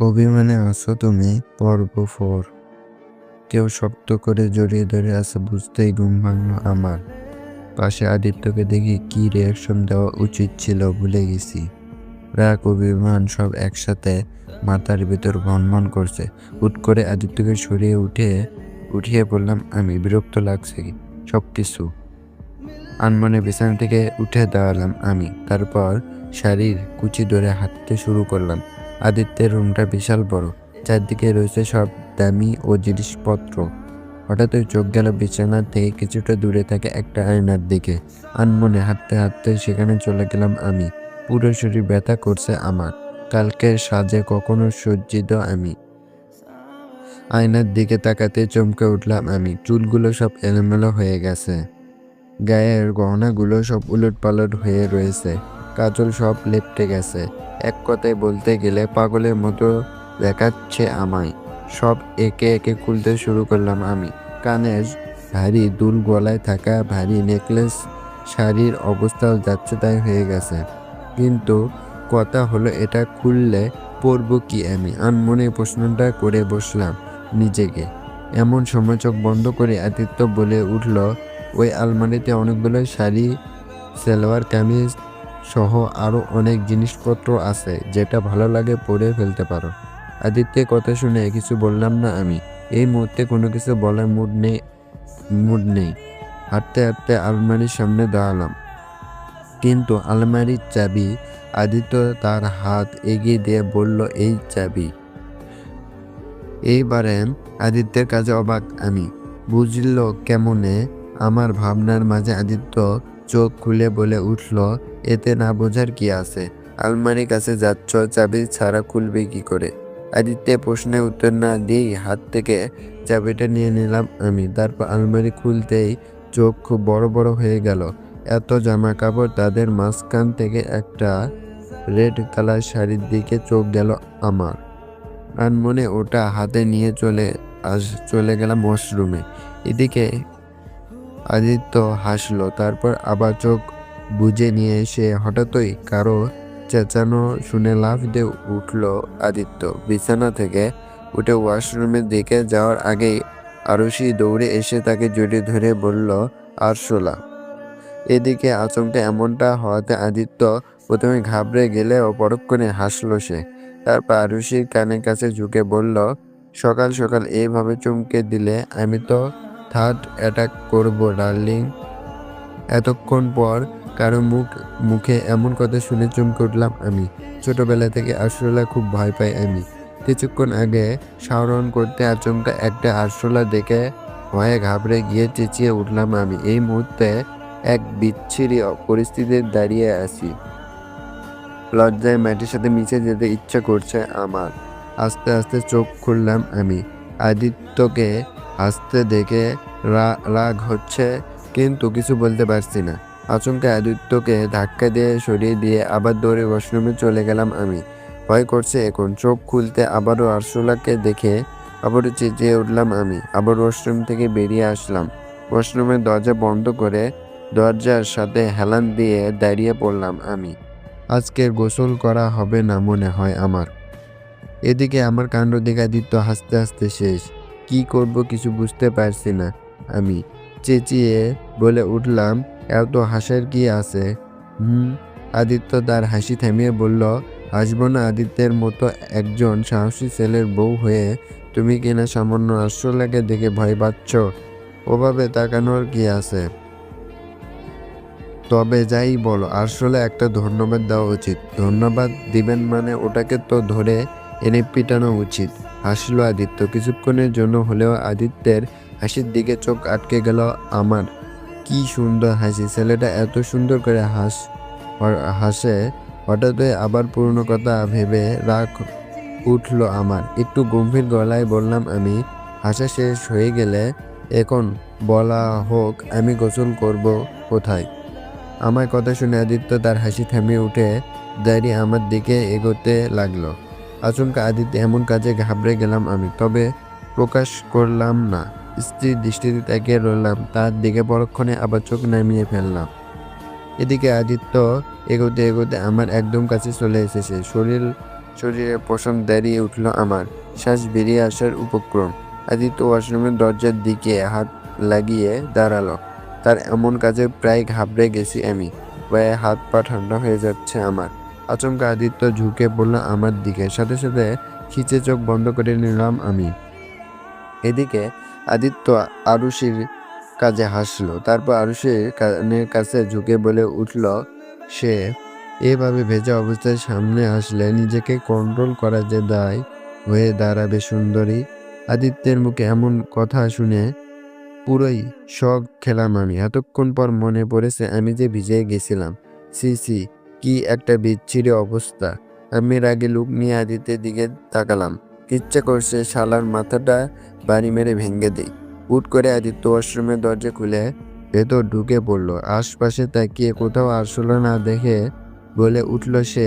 অভিমানে আছো তুমি পর্ব 4। কেউ শক্ত করে জড়িয়ে ধরে আছে, বুঝতেই ঘুম ভাঙলো আমার। পাশে আদিত্যকে দেখি কি রিয়াকশন দেওয়া উচিত ছিল ভুলে গেছি। রাগ অভিমান সব একসাথে মাথার ভিতর ভনভন করছে। হুট করে আদিত্যকে উঠিয়ে বললাম আমি, বিরক্ত লাগছে সবকিছু। আনমনে বিছানা থেকে উঠে দাঁড়ালাম আমি, তারপর শাড়ির কুচি ধরে হাঁটতে শুরু করলাম। আদিত্যের রুমটা বিশাল বড়, চারদিকে রয়েছে সব দামি ও জিনিসপত্র। হঠাৎই চোখ গেল বিছানা থেকে কিছুটা দূরে থাকে একটা আয়নার দিকে। আনমনে হাঁটতে হাঁটতে সেখানে চলে গেলাম আমি। পুরো শরীর ব্যথা করছে আমার, কালকের সাজে কখনো সজ্জিত আমি। আয়নার দিকে তাকাতে চমকে উঠলাম আমি, চুলগুলো সব এলোমেলো হয়ে গেছে, গায়ের গহনাগুলো সব উলটপালট হয়ে রয়েছে, কাজল সব লেপ্টে গেছে। এক কথায় বলতে গেলে পাগলের মতো দেখাচ্ছে আমায়। সব একে একে খুলতে শুরু করলাম আমি। কানের ভারী দুল, গলায় থাকা ভারী নেকলেস, শাড়ির অবস্থাও যাচ্ছে তাই হয়ে গেছে। কিন্তু কথা হলো, এটা খুললে পরবো কি আমি? আনমনে প্রশ্নটা করে বসলাম নিজেকে। এমন সময় চোখ বন্ধ করে আদিত্য বলে উঠল, ওই আলমারিতে অনেকগুলো শাড়ি, সালোয়ার কামিজ সহ আরো অনেক জিনিসপত্র আছে, যেটা ভালো লাগে পরে ফেলতে পারো। আদিত্যের কথা শুনে কিছু বললাম না আমি। এই মুহূর্তে কোনো কিছু বলার মুড নেই। হাঁটতে হাঁটতে আলমারির সামনে দাঁড়ালাম, কিন্তু আলমারির চাবি। আদিত্য তার হাত এগিয়ে দিয়ে বলল, এই চাবি। এইবারে আদিত্যের কাছে অবাক আমি। বুঝল কেমনে আমার ভাবনার মাঝে? আদিত্য চোখ খুলে বলে উঠল, এতে না বোঝার কি আছে? আলমারির কাছে যাচ্ছ, চাবি ছাড়া খুলবে কি করে? আদিত্যের প্রশ্নের উত্তর না দিয়েই হাত থেকে চাবিটা নিয়ে নিলাম আমি। তারপর আলমারি খুলতেই চোখ খুব বড় বড় হয়ে গেল। এত জামা কাপড়, তাদের মাঝখান থেকে একটা রেড কালার শাড়ির দিকে চোখ গেল আমার। আনমনে ওটা হাতে নিয়ে চলে গেলাম ওয়াশরুমে। এদিকে আদিত্য হাসলো, তারপর আবার চোখ বুজে নিয়ে এসে হঠাৎই কারো চেঁচানো শুনে লাফ দিয়ে উঠল আদিত্য। বিছানা থেকে উঠে ওয়াশরুমের দিকে যাওয়ার আগেই আরুষি দৌড়ে এসে তাকে জড়িয়ে ধরে বলল, আরশোলা। এদিকে আচমকা এমনটা হওয়াতে আদিত্য প্রথমে ঘাবড়ে গেলেও পরক্ষণে হাসলো সে। তারপর আরুষির কানের কাছে ঝুঁকে বলল, সকাল সকাল এইভাবে চমকে দিলে আমি তো থার্ড অ্যাটাক করবো ডার্লিং। এতক্ষণ পর কারো মুখে এমন কথা শুনে চমকে উঠলাম আমি। ছোটবেলা থেকে আরশোলা খুব ভয় পাই আমি। কিছুক্ষণ আগে শাওরান করতে আচমকা একটা আরশোলা দেখে ভয়ে ঘাবড়ে গিয়ে চেঁচিয়ে উঠলাম আমি। এই মুহূর্তে এক বিচ্ছিরি পরিস্থিতিতে দাঁড়িয়ে আছি। লজ্জায় মাটির সাথে মিশে যেতে ইচ্ছা করছে আমার। আস্তে আস্তে চোখ খুললাম আমি। আদিত্যকে হাসতে দেখে রাগ হচ্ছে, কিন্তু কিছু বলতে পারছি না। আচমকা আদিত্যকে ধাক্কা দিয়ে সরিয়ে দিয়ে আবার দৌড়ে ওয়াশরুমে চলে গেলাম আমি। ভয় করছে এখন। চোখ খুলতে আবারও আরশোলাকে দেখে আবারও চেঁচিয়ে উঠলাম আমি। আবার ওয়াশরুম থেকে বেরিয়ে আসলাম। ওয়াশরুমের দরজা বন্ধ করে দরজার সাথে হেলান দিয়ে দাঁড়িয়ে পড়লাম আমি। আজকের গোসল করা হবে না মনে হয় আমার। এদিকে আমার কাণ্ড দেখে আদিত্য হাসতে হাসতে শেষ। কি করব কিছু বুঝতে পারছি না আমি। চেঁচিয়ে বলে উঠলাম, এত হাসার কি আছে? আদিত্য তার হাসি থামিয়ে বলল, হাসবো না? আদিত্যের মতো একজন সাহসী ছেলের বউ হয়ে তুমি কিনা সামান্য আরশোলাকে দেখে ভয় পাচ্ছ? ওভাবে তাকানোর কি আছে? তবে যাই বলো, আসলে একটা ধন্যবাদ দেওয়া উচিত। ধন্যবাদ দিবেন মানে ওটাকে তো ধরে এনে পিটানো উচিত। হাসলো আদিত্য। কিছুক্ষণের জন্য হলেও আদিত্যের হাসির দিকে চোখ আটকে গেল আমার। কি সুন্দর হাসি! ছেলেটা এত সুন্দর করে হাসে। হঠাৎই আবার পুরনো কথা ভেবে রাগ উঠলো আমার। একটু গম্ভীর গলায় বললাম আমি, হাসা শেষ হয়ে গেলে এখন বলা হোক, আমি গোসল করব কোথায়? আমার কথা শুনে আদিত্য তার হাসি থামিয়ে উঠে দাঁড়িয়ে আমার দিকে এগোতে লাগলো। আচমকা আদিত্য এমন কাজে ঘাবড়ে গেলাম আমি, তবে প্রকাশ করলাম না। স্ত্রীর দৃষ্টিতে তাকিয়ে রইলাম তার দিকে, পরক্ষণে আবার চোখ নামিয়ে ফেললাম। এদিকে আদিত্য এগোতে এগোতে আমার একদম কাছে চলে এসেছে। শরীরে পশম দাঁড়িয়ে উঠল আমার, শ্বাস বেরিয়ে আসার উপক্রম। আদিত্য ওয়াশরুমের দরজার দিকে হাত লাগিয়ে দাঁড়ালো। তার এমন কাজে প্রায় ঘাবড়ে গেছি আমি, গায়ে হাত পা ঠান্ডা হয়ে যাচ্ছে আমার। আচমকা আদিত্য ঝুঁকে পড়ল আমার দিকে, সাথে সাথে খিচে চোখ বন্ধ করে নিলাম আমি। এদিকে আদিত্য আরুষির কাজে হাসলো, তারপর আরুষির কানের কাছে ঝুঁকে বলে উঠল সে, এভাবে ভেজা অবস্থায় সামনে আসলে নিজেকে কন্ট্রোল করা যে দায় হয়ে দাঁড়াবে সুন্দরী। আদিত্যের মুখে এমন কথা শুনে পুরোই শক খেলাম আমি। এতক্ষণ পর মনে পড়েছে আমি যে ভিজে গেছিলাম। সি সি, কি একটা বিচ্ছিরি অবস্থা। আমি রাগে লুক নিয়ে আদিত্যের দিকে তাকালাম। ইচ্ছে করছে শালার মাথাটা বাড়ি মেরে ভেঙে দেই। হুট করে আদিত্য ওয়াশরুমের দরজা খুলে ভেতর ঢুকে পড়লো। আশপাশে তাকিয়ে কোথাও আসলো না দেখে বলে উঠল সে,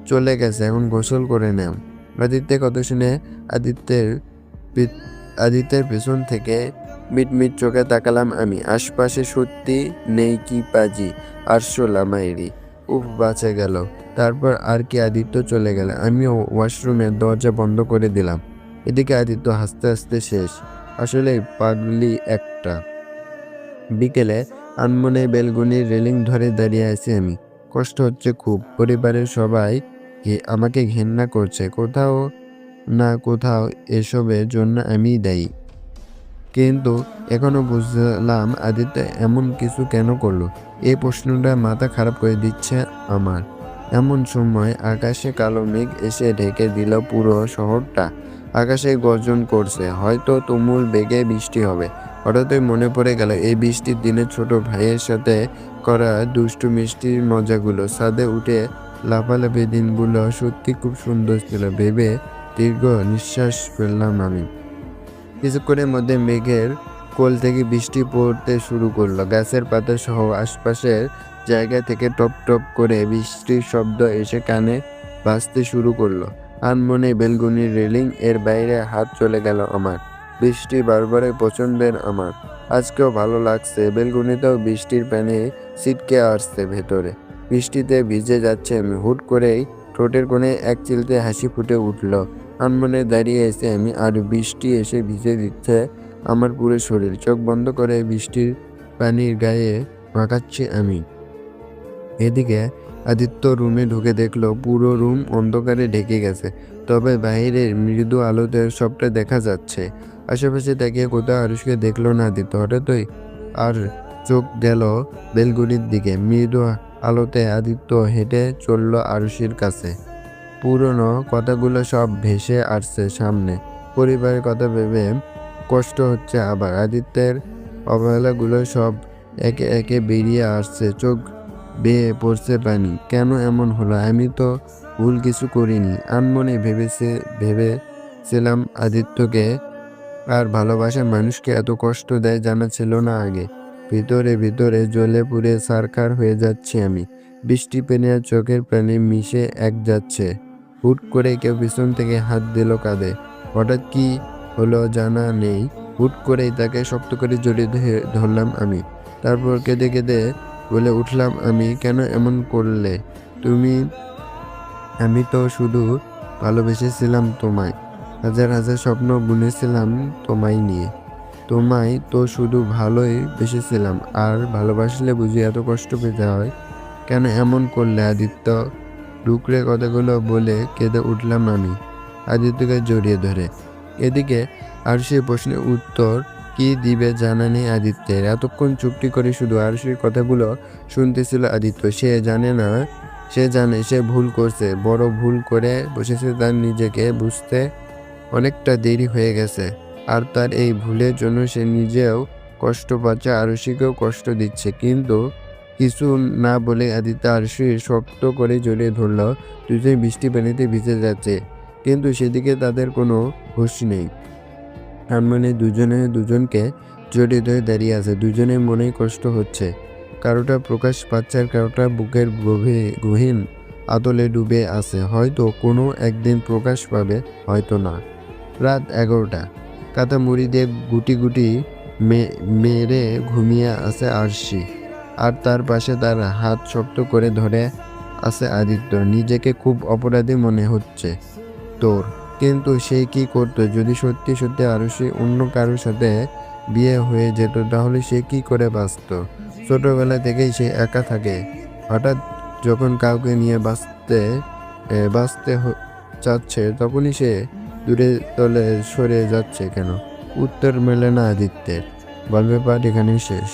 চলে গেছে, এখন গোসল করে নেও। আদিত্যের কথা শুনে আদিত্যের পেছন থেকে মিটমিট চোখে তাকালাম আমি। আশপাশে সত্যি নেই কি পাজি আরশোলা মাইরি। উফ, বাঁচা গেল। তারপর আর কি আদিত্য চলে গেল, আমিও ওয়াশরুমের দরজা বন্ধ করে দিলাম। এদিকে আদিত্য হাসতে হাসতে শেষ। আসলে পাগলি একটা। বিকেলে আনমনে বেলগুনির রেলিং ধরে দাঁড়িয়ে আছি আমি। কষ্ট হচ্ছে খুব। পরিবারের সবাই আমাকে ঘেন্না করছে। কোথাও না কোথাও এসবের জন্য আমিই দায়ী। কিন্তু এখনো বুঝলাম আদিত্য এমন কিছু কেন করলো। এই প্রশ্নটা মাথা খারাপ করে দিচ্ছে আমার। এমন সময় আকাশে কালো মেঘ এসে ঢেকে দিল পুরো শহরটা। আকাশে গর্জন করছে, হয়তো তুমুল বেগে বৃষ্টি হবে। হঠাৎই মনে পড়ে গেল এই বৃষ্টির দিনে ছোট ভাইয়ের সাথে করা দুষ্টু মিষ্টির মজাগুলো। ছাদে উঠে লাফালাফি দিনগুলো সত্যি খুব সুন্দর ছিল ভেবে দীর্ঘ নিঃশ্বাস ফেললাম আমি। কিছুক্ষণের মধ্যে মেঘের কোল থেকে বৃষ্টি পড়তে শুরু করলো। গাছের পাতা সহ আশপাশের জায়গা থেকে টপ টপ করে বৃষ্টির শব্দ এসে কানে বাজতে শুরু করলো। আনমনে বেলগুনির রেলিং এর বাইরে হাত চলে গেল আমার। বৃষ্টি বারবারে পছন্দের আমার। আজকেও ভালো লাগছে। বেলগুনিতেও বৃষ্টির পানি ছিটকে আসছে ভেতরে। বৃষ্টিতে ভিজে যাচ্ছে আমি। হুট করেই ঠোঁটের কোণে এক চিলতে হাসি ফুটে উঠল। আনমনে দাঁড়িয়ে এসে আমি, আর বৃষ্টি এসে ভিজে দিচ্ছে আমার পুরো শরীর। চোখ বন্ধ করে বৃষ্টির পানির গায়ে মাখাচ্ছি আমি। এদিকে আদিত্য রুমে ঢুকে দেখলো পুরো রুম অন্ধকারে ঢেকে গেছে, তবে বাইরের মৃদু আলোতে সবটা দেখা যাচ্ছে। আশেপাশে তাকিয়ে কোথাও আরুষকে দেখলো না আদিত্য। হঠাৎই আর চোখ গেল বেলগুনির দিকে। মৃদু আলোতে আদিত্য হেঁটে চলল আরুষির কাছে। পুরনো কথাগুলো সব ভেসে আসছে সামনে। পরিবারের কথা ভেবে কষ্ট হচ্ছে আবার। আদিত্যের অবহেলাগুলো সব একে একে বেরিয়ে আসছে। চোখ বেয়ে পড়ছে পানি। কেন এমন হলো? আমি তো ভুল কিছু করিনি। আনমনে ভেবেছিলাম আদিত্যকে আর ভালোবাসার মানুষকে এত কষ্ট দেয় জানা ছিল না আগে। ভিতরে ভিতরে জ্বলে পুড়ে ছারখার হয়ে যাচ্ছি আমি। বৃষ্টি পেনে চোখের পানি মিশে এক যাচ্ছে। হুট করে কেউ পিছন থেকে হাত দিল কাঁধে। হঠাৎ কি হলো জানা নেই। হুট করেই তাকে শক্ত করে জড়িয়ে ধরলাম আমি। তারপর কেঁদে কেঁদে বলে উঠলাম আমি, কেন এমন করলে তুমি? আমি তো শুধু ভালোবেসেছিলাম তোমায়। হাজার হাজার স্বপ্ন বুনেছিলাম তোমায় নিয়ে। তোমায় তো শুধু ভালোই বেসেছিলাম। আর ভালোবাসলে বুঝি এত কষ্ট পেতে হয়? কেন এমন করলে আদিত্য? ডুকরে কথাগুলো বলে কেঁদে উঠলাম আমি আদিত্যকে জড়িয়ে ধরে। এদিকে আরুষির প্রশ্নের উত্তর কি দিবে জানা নেই আদিত্যের। এতক্ষণ চুপটি করে শুধু আরুষির কথাগুলো শুনতেছিল আদিত্য। সে জানে সে ভুল করছে, বড় ভুল করে বসেছে। তার নিজেকে বুঝতে অনেকটা দেরি হয়ে গেছে। আর তার এই ভুলের জন্য সে নিজেও কষ্ট পাচ্ছে, আরুষিকেও কষ্ট দিচ্ছে। কিন্তু কিছু না বলে আদিত্য আরুষির শক্ত করে জড়িয়ে ধরল। দুজনে বৃষ্টি পানিতে ভিজে যাচ্ছে, কিন্তু সেদিকে তাদের কোনো হুঁশ নেই। আনমনে দুজনে দুজনকে জড়িয়ে ধরে দাঁড়িয়ে আছে। দুজনের মনেই কষ্ট হচ্ছে। কারোটা প্রকাশ পাচ্ছে আর কারোটা বুকের গহীন আদলে ডুবে আছে। হয়তো কোনো একদিন প্রকাশ পাবে, হয়তো না। রাত 11টা। কাঁথা মুড়ি দিয়ে গুটি গুটি মেরে ঘুমিয়ে আছে আরশি। আর তার পাশে তার হাত শক্ত করে ধরে আছে আদিত্য। নিজেকে খুব অপরাধী মনে হচ্ছে। তোর। কিন্তু সে কি করতো যদি সত্যি সত্যি আরুষি অন্য কারোর সাথে বিয়ে হয়ে যেত, তাহলে সে কি করে বাঁচত? ছোটবেলা থেকেই সে একা থাকে, হঠাৎ যখন কাউকে নিয়ে বাঁচতে চাচ্ছে তখনই সে দূরে তলে সরে যাচ্ছে কেন? উত্তর মেলে না আদিত্যের। গল্পের পাঠ এখানেই শেষ।